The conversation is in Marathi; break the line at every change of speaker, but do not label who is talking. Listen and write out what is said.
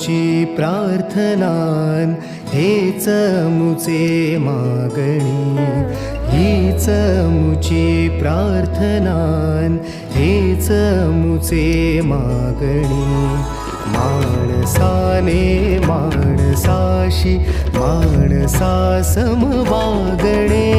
मुची प्रार्थनान हेच मुचे मागणी, हीच मुची प्रार्थनान हेच मुचे मागणी. माणसाने माणसाशी माणसासम वागणे,